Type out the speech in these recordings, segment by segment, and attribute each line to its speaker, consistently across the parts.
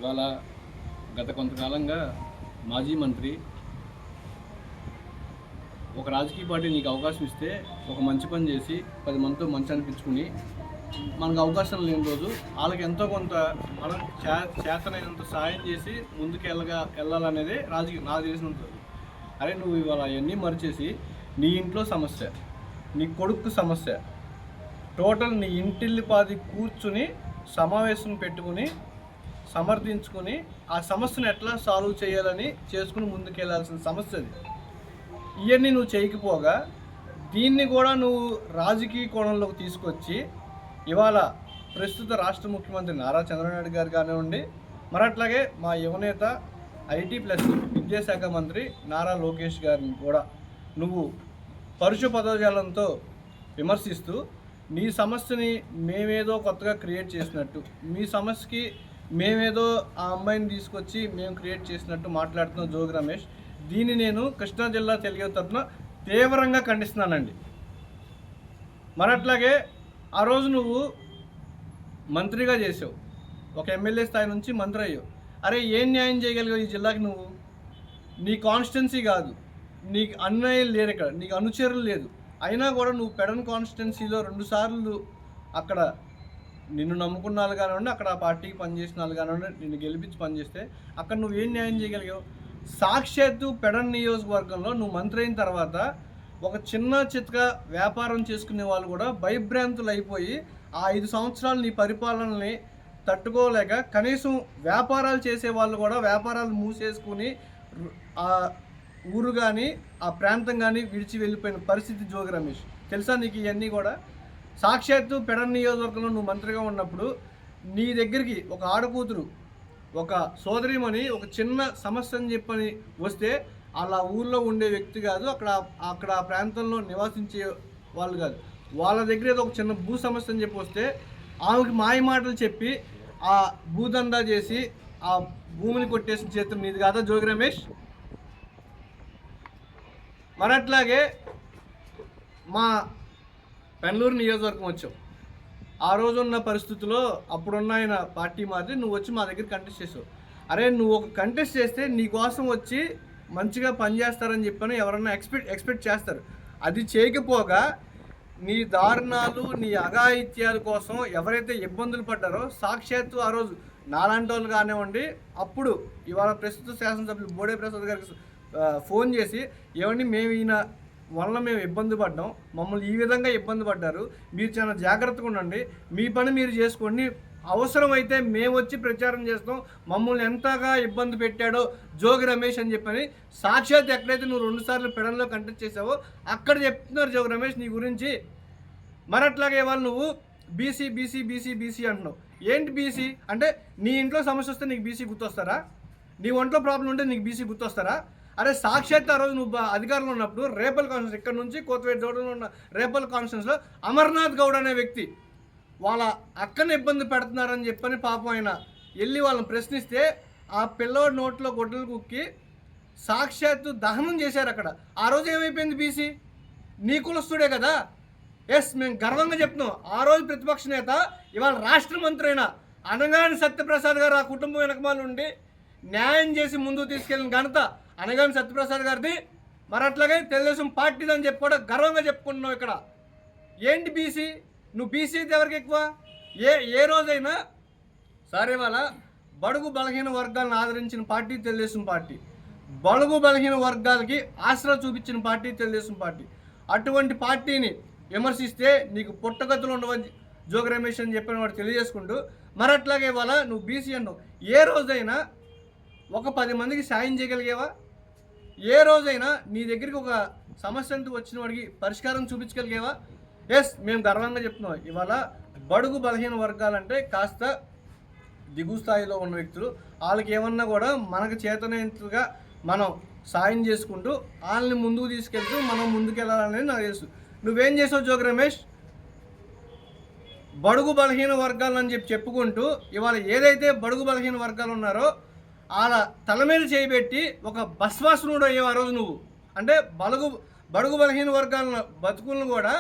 Speaker 1: ఇవాళ గత కొంతకాలంగా మాజీ మంత్రి ఒక రాజకీయ పార్టీ నీకు అవకాశం ఇస్తే ఒక మంచి పని చేసి 10 మందితో మంచి అనిపించుకుని మనకు అవకాశం లేని రోజు వాళ్ళకి ఎంతో కొంత మనం చేతనైనంత సాయం చేసి ముందుకు వెళ్ళాలనేదే రాజకీయం నాకు తెలిసినంత. అరే నువ్వు ఇవాళ అవన్నీ మరిచేసి నీ ఇంట్లో సమస్య, నీ కొడుకు సమస్య, టోటల్ నీ ఇంటిల్లిపాది కూర్చుని సమావేశం పెట్టుకుని సమర్థించుకుని ఆ సమస్యను ఎట్లా సాల్వ్ చేయాలని చేసుకుని ముందుకెళ్లాల్సిన సమస్య అది. ఇవన్నీ నువ్వు చేయకపోగా దీన్ని కూడా నువ్వు రాజకీయ కోణంలోకి తీసుకొచ్చి ఇవాళ ప్రస్తుత రాష్ట్ర ముఖ్యమంత్రి నారా చంద్రబాబు గారు కానివ్వండి, మరి అట్లాగే మా యువనేత ఐటీ ప్లస్ విద్యాశాఖ మంత్రి నారా లోకేష్ గారిని కూడా నువ్వు పరుష పదజాలంతో విమర్శిస్తూ నీ సమస్యని మేమేదో కొత్తగా క్రియేట్ చేసినట్టు, మీ సమస్యకి మేమేదో ఆ అమ్మాయిని తీసుకొచ్చి మేము క్రియేట్ చేసినట్టు మాట్లాడుతున్న జోగి రమేష్, దీన్ని నేను కృష్ణా జిల్లా తెలుగు తరఫున తీవ్రంగా ఖండిస్తున్నానండి. మరి అట్లాగే ఆ రోజు నువ్వు మంత్రిగా చేసావు, ఒక ఎమ్మెల్యే స్థాయి నుంచి మంత్రి అయ్యావు. అరే ఏం న్యాయం చేయగలిగావు ఈ జిల్లాకి? నువ్వు నీ కాన్స్టిట్యున్సీ కాదు, నీకు అన్యాయం లేరు, ఇక్కడ నీకు అనుచరులు లేదు, అయినా కూడా నువ్వు పెడన్ కాన్స్టిట్యున్సీలో 2 సార్లు అక్కడ నిన్ను నమ్ముకున్న వాళ్ళు కానివ్వండి, అక్కడ ఆ పార్టీకి పనిచేసిన వాళ్ళు కానివ్వండి, నిన్ను గెలిపించి పనిచేస్తే అక్కడ నువ్వేం న్యాయం చేయగలిగావు? సాక్షాత్తు పెడన్ నియోజకవర్గంలో నువ్వు మంత్రి అయిన తర్వాత ఒక చిన్న చితక వ్యాపారం చేసుకునే వాళ్ళు కూడా భయభ్రాంతులు అయిపోయి ఆ 5 సంవత్సరాలు నీ పరిపాలనని తట్టుకోలేక కనీసం వ్యాపారాలు చేసే వాళ్ళు కూడా వ్యాపారాలు మూసేసుకుని ఆ ఊరు కానీ ఆ ప్రాంతం కానీ విడిచి వెళ్ళిపోయిన పరిస్థితి జోగి రమేష్. తెలుసా నీకు ఇవన్నీ కూడా? సాక్షాత్తు పెడన్ నియోజకవర్గంలో నువ్వు మంత్రిగా ఉన్నప్పుడు నీ దగ్గరికి ఒక ఆడకూతురు, ఒక సోదరిమణి ఒక చిన్న సమస్య అని చెప్పని వస్తే అలా ఊళ్ళో ఉండే వ్యక్తి కాదు, అక్కడ ఆ ప్రాంతంలో నివాసించే వాళ్ళు కాదు, వాళ్ళ దగ్గర ఏదో ఒక చిన్న భూ సమస్య అని చెప్పి వస్తే ఆమెకి మాయ మాటలు చెప్పి ఆ భూదందా చేసి ఆ భూమిని కొట్టేసిన చేతులు నీది కాదా జోగి రమేష్? మరి అట్లాగే మా పెనలూరు నియోజకవర్గం వచ్చావు. ఆ రోజున్న పరిస్థితుల్లో అప్పుడున్న ఆయన పార్టీ మాది, నువ్వు వచ్చి మా దగ్గర కంటెస్ట్ చేసావు. అరే నువ్వు ఒక కంటెస్ట్ చేస్తే నీ కోసం వచ్చి మంచిగా పనిచేస్తారని చెప్పని ఎవరన్నా ఎక్స్పెక్ట్ చేస్తారు. అది చేయకపోగా నీ దారుణాలు, నీ అఘాయిత్యాల కోసం ఎవరైతే ఇబ్బందులు పడ్డారో సాక్షాత్తు ఆ రోజు నాలాంటి వాళ్ళు కానివ్వండి, అప్పుడు ఇవాళ ప్రస్తుత శాసనసభ్యులు బోడే ప్రసాద్ గారికి ఫోన్ చేసి ఏమండి మేము ఈయన వల్ల మేము ఇబ్బంది పడ్డాం, మమ్మల్ని ఈ విధంగా ఇబ్బంది పడ్డారు, మీరు చాలా జాగ్రత్తగా ఉండండి, మీ పని మీరు చేసుకోండి, అవసరమైతే మేము వచ్చి ప్రచారం చేస్తాం, మమ్మల్ని ఎంతగా ఇబ్బంది పెట్టాడో జోగి రమేష్ అని చెప్పని సాక్షాత్ ఎక్కడైతే నువ్వు 2 సార్లు పెడన్లో కంటెస్ట్ చేసావో అక్కడ చెప్తున్నారు జోగి రమేష్ నీ గురించి. మరి అట్లాగే వాళ్ళు నువ్వు బీసీ బీసీ బీసీ బీసీ అంటున్నావు. ఏంటి బీసీ అంటే? నీ ఇంట్లో సమస్య వస్తే నీకు బీసీ గుర్తొస్తారా? నీ ఒంట్లో ప్రాబ్లం ఉంటే నీకు బీసీ గుర్తొస్తారా? అరే సాక్షాత్ ఆ రోజు నువ్వు అధికారంలో ఉన్నప్పుడు రేపల్ కాన్స్టిట్యూన్స్, ఇక్కడ నుంచి కోతవేటి దూరంలో ఉన్న రేపల్ కాన్స్టిట్యూన్స్లో అమర్నాథ్ గౌడ్ అనే వ్యక్తి వాళ్ళ అక్కని ఇబ్బంది పెడుతున్నారని చెప్పని పాపం ఆయన వెళ్ళి వాళ్ళని ప్రశ్నిస్తే ఆ పిల్లవాడి నోట్లో గొడ్డలు కుక్కి సాక్షాత్తు దహనం చేశారు అక్కడ. ఆ రోజు ఏమైపోయింది? బీసీ నీ కులస్తుడే కదా. ఎస్, మేము గర్వంగా చెప్తున్నాం. ఆ రోజు ప్రతిపక్ష నేత ఇవాళ రాష్ట్ర మంత్రి అయిన అనగాని సత్యప్రసాద్ గారు ఆ కుటుంబం వెనకమాల ఉండి న్యాయం చేసి ముందుకు తీసుకెళ్ళిన ఘనత అనగాని సత్యప్రసాద్ గారిది. మరి అట్లాగే తెలుగుదేశం పార్టీది అని చెప్పి కూడా గర్వంగా చెప్పుకుంటున్నావు ఇక్కడ. ఏంటి బీసీ? నువ్వు బీసీ అయితే ఎవరికి ఎక్కువ? ఏ రోజైనా సరే వాళ్ళ బడుగు బలహీన వర్గాలను ఆదరించిన పార్టీ తెలుగుదేశం పార్టీ, బడుగు బలహీన వర్గాలకి ఆసరా చూపించిన పార్టీ తెలుగుదేశం పార్టీ. అటువంటి పార్టీని విమర్శిస్తే నీకు పుట్టగతులు ఉండవని జోగి రమేష్ అని చెప్పిన వాడు తెలియజేసుకుంటూ, మరి అట్లాగే వాళ్ళ నువ్వు బీసీ అన్నావు. ఏ రోజైనా ఒక 10 మందికి సాయం చేయగలిగేవా? ఏ రోజైనా నీ దగ్గరికి ఒక సమస్యతో వచ్చిన వాడికి పరిష్కారం చూపించగలిగేవా? ఎస్, మేము గర్వంగా చెప్తున్నాం. ఇవాళ బడుగు బలహీన వర్గాలంటే కాస్త దిగు స్థాయిలో ఉన్న వ్యక్తులు, వాళ్ళకి ఏమన్నా కూడా మనకు చేతనైనంతగా మనం సాయం చేసుకుంటూ వాళ్ళని ముందుకు తీసుకెళ్తూ మనం ముందుకెళ్ళాలనేది నాకు తెలుసు. నువ్వేం చేసావు జోగి రమేష్? బడుగు బలహీన వర్గాలని చెప్పుకుంటూ ఇవాళ ఏదైతే బడుగు బలహీన వర్గాలు ఉన్నారో వాళ్ళ తల మీద చేయబెట్టి ఒక భస్మాసురుడు అయ్యావు ఆ రోజు నువ్వు. అంటే బడుగు బలహీన వర్గాల బతుకులను కూడా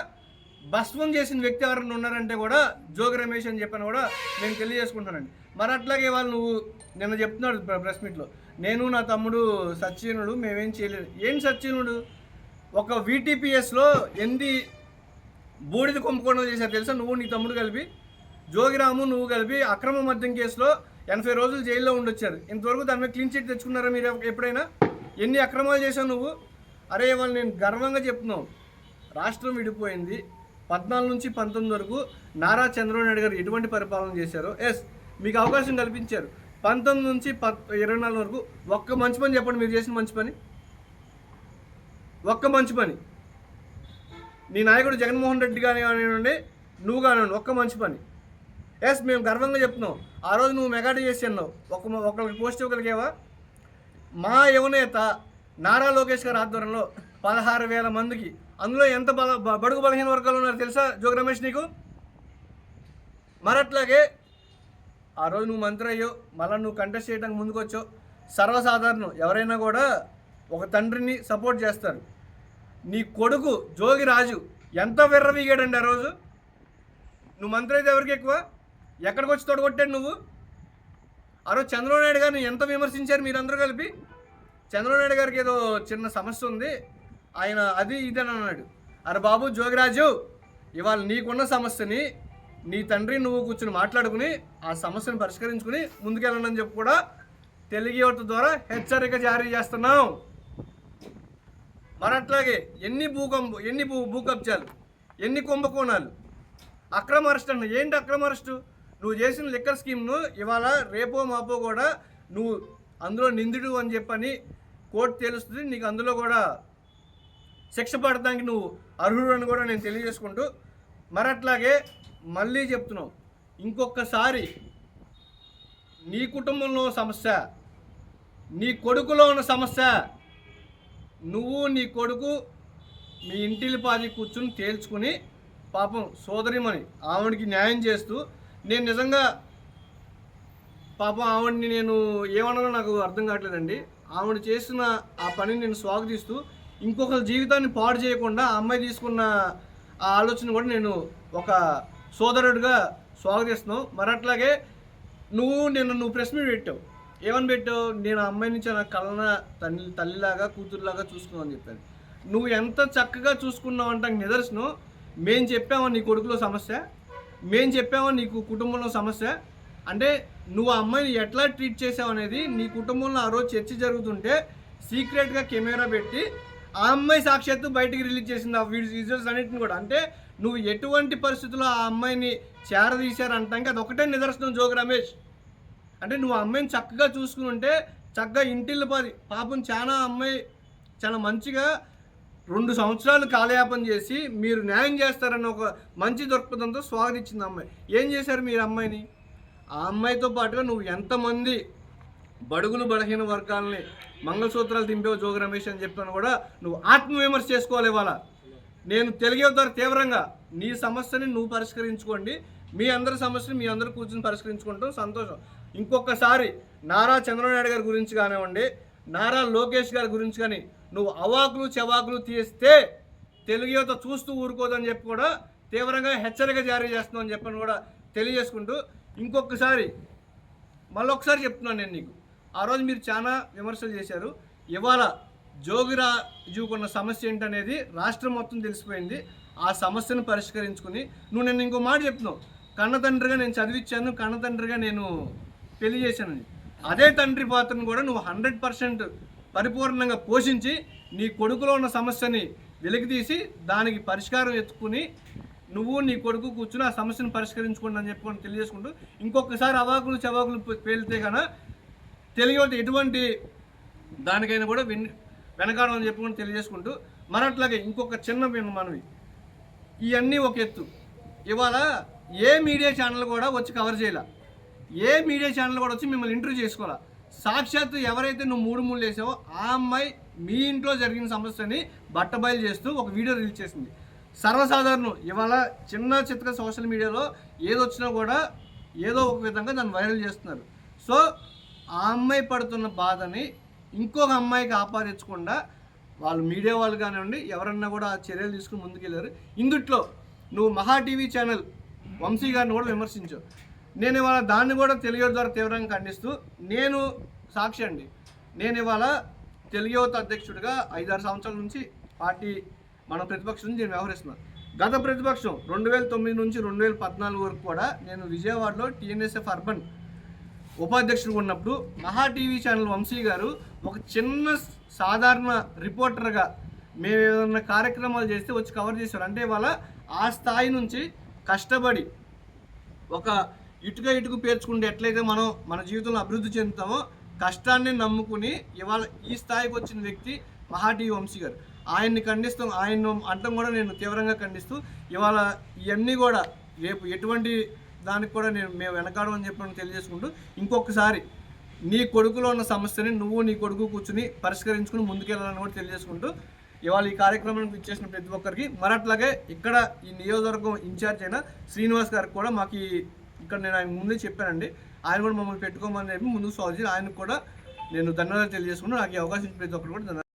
Speaker 1: భస్మం చేసిన వ్యక్తి ఎవరైనా ఉన్నారంటే కూడా జోగి రమేష్ అని చెప్పని కూడా నేను తెలియజేసుకుంటానండి. మరి అట్లాగే వాళ్ళు నువ్వు నిన్న చెప్తున్నాడు ప్రెస్ మీట్లో, నేను నా తమ్ముడు సత్యనుడు మేమేం చేయలేదు. ఏంటి సత్యనుడు? ఒక VTPSలో బూడిద కుంభకోణం చేశారు తెలుసా? నువ్వు నీ తమ్ముడు కలిపి, జోగిరాము నువ్వు కలిపి అక్రమ మద్యం కేసులో 80 రోజులు జైల్లో ఉండొచ్చారు. ఇంతవరకు దాని మీద క్లీన్ చిట్ తెచ్చుకున్నారా మీరు ఎప్పుడైనా? ఎన్ని అక్రమాలు చేశావు నువ్వు? అరే వాళ్ళు నేను గర్వంగా చెప్తున్నావు, రాష్ట్రం విడిపోయింది 14 నుంచి 19 వరకు నారా చంద్రబాబు నాయుడు గారు ఎటువంటి పరిపాలన చేశారో మీకు అవకాశం కల్పించారు. 19 నుంచి 24 వరకు ఒక్క మంచి పని చెప్పండి మీరు చేసిన మంచి పని, ఒక్క మంచి పని. నీ నాయకుడు జగన్మోహన్ రెడ్డి కానివ్వండి, నువ్వు కానివ్వండి, ఒక్క మంచి పని. మేము గర్వంగా చెప్తున్నాం. ఆ రోజు నువ్వు మెగాడి చేసి అన్నావు, ఒకరికి పోస్ట్ ఇవ్వగలిగేవా? మా యువనేత నారా లోకేష్ గారి ఆధ్వర్యంలో 16,000 మందికి, అందులో ఎంత బడుగు బలహీన వర్గాలు ఉన్నారు తెలుసా జోగి రమేష్ నీకు? మరట్లాగే ఆ రోజు నువ్వు మంత్రి అయ్యో, మళ్ళీ నువ్వు కంటెస్ట్ చేయడానికి ముందుకు వచ్చావు. సర్వసాధారణం ఎవరైనా కూడా ఒక తండ్రిని సపోర్ట్ చేస్తారు. నీ కొడుకు జోగి రాజు ఎంత విర్రవీగాడండి ఆ రోజు. నువ్వు మంత్రి అయితే ఎవరికి ఎక్కువ? ఎక్కడికి వచ్చి తొడగొట్టాడు నువ్వు? ఆ రోజు చంద్రబాబు నాయుడు గారిని ఎంత విమర్శించారు మీరందరూ కలిపి. చంద్రబాబు నాయుడు గారికి ఏదో చిన్న సమస్య ఉంది, ఆయన అది ఇదని అన్నాడు. అరే బాబు జోగిరాజు, ఇవాళ నీకున్న సమస్యని నీ తండ్రి నువ్వు కూర్చుని మాట్లాడుకుని ఆ సమస్యను పరిష్కరించుకుని ముందుకెళ్ళండి అని చెప్పి కూడా తెలుగు యువత ద్వారా హెచ్చరిక జారీ చేస్తున్నాం. మరి అట్లాగే ఎన్ని భూ కబ్జాలు, ఎన్ని కుంభకోణాలు, అక్రమ అరెస్ట్ అన్న. ఏంటి అక్రమ అరెస్టు? నువ్వు చేసిన లిక్కర్ స్కీమ్ను ఇవాళ రేపో మాపో కూడా నువ్వు అందులో నిందిడు అని చెప్పని కోర్టు తేలుస్తుంది. నీకు అందులో కూడా శిక్ష పడటానికి నువ్వు అర్హుడు అని కూడా నేను తెలియజేసుకుంటూ, మరి అట్లాగే మళ్ళీ చెప్తున్నావు, ఇంకొకసారి నీ కుటుంబంలో సమస్య, నీ కొడుకులో ఉన్న సమస్య, నువ్వు నీ కొడుకు మీ ఇంటిల్లిపాది కూర్చుని తేల్చుకుని పాపం సోదరిమని ఆవిడకి న్యాయం చేస్తూ, నేను నిజంగా పాపం ఆవిడని నేను ఏమన్నానో నాకు అర్థం కావట్లేదండి. ఆవిడ చేసిన ఆ పనిని నేను స్వాగతిస్తూ, ఇంకొకరి జీవితాన్ని పాడు చేయకుండా ఆ అమ్మాయి తీసుకున్న ఆ ఆలోచన కూడా నేను ఒక సోదరుడిగా స్వాగతిస్తున్నావు. మరి అట్లాగే నువ్వు ప్రెస్ మీట్ పెట్టావు. ఏమని పెట్టావు? నేను ఆ అమ్మాయి నుంచి నా కలన తల్లిలాగా కూతురులాగా చూసుకున్నావు అని చెప్పాను. నువ్వు ఎంత చక్కగా చూసుకున్నావు అంటే నిదర్శనం. మేము చెప్పామో నీ కొడుకులో సమస్య, మేము చెప్పామో నీకు కుటుంబంలో సమస్య. అంటే నువ్వు ఆ అమ్మాయిని ఎట్లా ట్రీట్ చేసావు అనేది నీ కుటుంబంలో ఆ రోజు చర్చ జరుగుతుంటే సీక్రెట్గా కెమెరా పెట్టి ఆ అమ్మాయి సాక్షాత్తు బయటికి రిలీజ్ చేసింది ఆ విజువల్స్ అన్నింటిని కూడా. అంటే నువ్వు ఎటువంటి పరిస్థితుల్లో ఆ అమ్మాయిని చేరదీశారంటానికి అది ఒకటే నిదర్శనం జోగి రమేష్. అంటే నువ్వు ఆ అమ్మాయిని చక్కగా చూసుకుని ఉంటే చక్కగా ఇంటిల్లిపాది పాపం అమ్మాయి చాలా మంచిగా 2 సంవత్సరాలు కాలయాపన చేసి మీరు న్యాయం చేస్తారన్న ఒక మంచి దృక్పథంతో స్వాగతించింది అమ్మాయి. ఏం చేశారు మీరు అమ్మాయిని? ఆ అమ్మాయితో పాటుగా నువ్వు ఎంతమంది బడుగులు బలహీన వర్గాలని మంగళసూత్రాలు దింపేవు జోగి రమేష్ అని చెప్పాను కూడా నువ్వు ఆత్మవిమర్శ చేసుకోవాలి. ఇవాళ నేను తెలుగు ద్వారా తీవ్రంగా నీ సమస్యని నువ్వు పరిష్కరించుకోండి, మీ అందరి సమస్యని మీ అందరూ కూర్చొని పరిష్కరించుకుంటాం, సంతోషం. ఇంకొకసారి నారా చంద్రబాబు నాయుడు గారి గురించి కానివ్వండి, నారా లోకేష్ గారి గురించి కానీ నువ్వు అవాకులు చెవాకులు తీస్తే తెలుగు యువత చూస్తూ ఊరుకోదని చెప్పి కూడా తీవ్రంగా హెచ్చరిక జారీ చేస్తున్నావు అని చెప్పని కూడా తెలియజేసుకుంటూ, ఇంకొకసారి మళ్ళొకసారి చెప్తున్నాను నేను నీకు, ఆ రోజు మీరు చాలా విమర్శలు చేశారు. ఇవాళ జోగిరాజుకున్న సమస్య ఏంటనేది రాష్ట్రం మొత్తం తెలిసిపోయింది. ఆ సమస్యను పరిష్కరించుకుని నువ్వు నేను ఇంకో మాట చెప్తున్నావు, కన్నతండ్రిగా నేను చదివించాను, కన్నతండ్రిగా నేను పెళ్లి చేశానని. అదే తండ్రి పాత్రను కూడా నువ్వు 100% పరిపూర్ణంగా పోషించి నీ కొడుకులో ఉన్న సమస్యని వెలికితీసి దానికి పరిష్కారం ఎత్తుకుని నువ్వు నీ కొడుకు కూర్చుని ఆ సమస్యను పరిష్కరించుకోండి అని చెప్పుకొని తెలియజేసుకుంటూ, ఇంకొకసారి అవాకులు చవాకులు పేలితే కన్నా తెలుగు ఎటువంటి దానికైనా కూడా వెనకాడమని చెప్పుకొని తెలియజేసుకుంటూ, మరట్లాగే ఇంకొక చిన్న మనవి, ఇవన్నీ ఒక ఎత్తు. ఇవాళ ఏ మీడియా ఛానల్ కూడా వచ్చి కవర్ చేయాల, ఏ మీడియా ఛానల్ కూడా వచ్చి మిమ్మల్ని ఇంటర్వ్యూ చేసుకోవాలా. సాక్షాత్తు ఎవరైతే నువ్వు 3 వేసావో ఆ అమ్మాయి మీ ఇంట్లో జరిగిన సమస్యని బట్టబయలు చేస్తూ ఒక వీడియో రిలీజ్ చేసింది. సర్వసాధారణం ఇవాళ చిన్న చిత్క సోషల్ మీడియాలో ఏదొచ్చినా కూడా ఏదో ఒక విధంగా దాన్ని వైరల్ చేస్తున్నారు. సో ఆ అమ్మాయి పడుతున్న బాధని ఇంకొక అమ్మాయికి ఆపాదించకుండా వాళ్ళు మీడియా వాళ్ళు కానివ్వండి ఎవరన్నా కూడా చర్యలు తీసుకుని ముందుకెళ్ళారు. ఇందుట్లో నువ్వు మహా టీవీ ఛానల్ వంశీ గారిని కూడా విమర్శించావు. నేను ఇవాళ దాన్ని కూడా తెలుగు ద్వారా తీవ్రంగా ఖండిస్తూ నేను సాక్షి అండి. నేను ఇవాళ తెలుగు యువత అధ్యక్షుడిగా 5-6 సంవత్సరాల నుంచి పార్టీ మన ప్రతిపక్షం నుంచి నేను వ్యవహరిస్తున్నాను. గత ప్రతిపక్షం 2009 నుంచి 2014 వరకు కూడా నేను విజయవాడలో టీఎన్ఎస్ఎఫ్ అర్బన్ ఉపాధ్యక్షుడిగా ఉన్నప్పుడు మహా టీవీ ఛానల్ వంశీ గారు ఒక చిన్న సాధారణ రిపోర్టర్గా మేము ఏదైనా కార్యక్రమాలు చేస్తే వచ్చి కవర్ చేశారు. అంటే ఇవాళ ఆ స్థాయి నుంచి కష్టపడి ఒక ఇటుక పేర్చుకుంటే ఎట్లయితే మనం మన జీవితంలో అభివృద్ధి చెందుతామో కష్టాన్ని నమ్ముకుని ఇవాళ ఈ స్థాయికి వచ్చిన వ్యక్తి మహా టీవీ వంశీ గారు. ఆయన్ని ఖండిస్తాం, ఆయన అంటం కూడా నేను తీవ్రంగా ఖండిస్తూ ఇవాళ ఇవన్నీ కూడా రేపు ఎటువంటి దానికి కూడా మేము వెనకాడమని చెప్పి తెలియజేసుకుంటూ ఇంకొకసారి నీ కొడుకులో ఉన్న సమస్యని నువ్వు నీ కొడుకు కూర్చుని పరిష్కరించుకుని ముందుకెళ్ళాలని కూడా తెలియజేసుకుంటూ ఇవాళ ఈ కార్యక్రమానికి ఇచ్చేసిన ప్రతి ఒక్కరికి మరట్లాగే ఇక్కడ ఈ నియోజకవర్గం ఇన్ఛార్జ్ అయిన శ్రీనివాస్ గారికి కూడా మాకు ఇక్కడ నేను ఆయన ముందే చెప్పానండి. ఆయన కూడా మమ్మల్ని పెట్టుకోమని చెప్పి ముందుకు సాల్వ్ చేసి ఆయనకు కూడా నేను ధన్యవాదాలు తెలియజేసుకున్నాను. నాకు ఈ అవకాశం ఇచ్చిన ప్రతి ఒక్కరు కూడా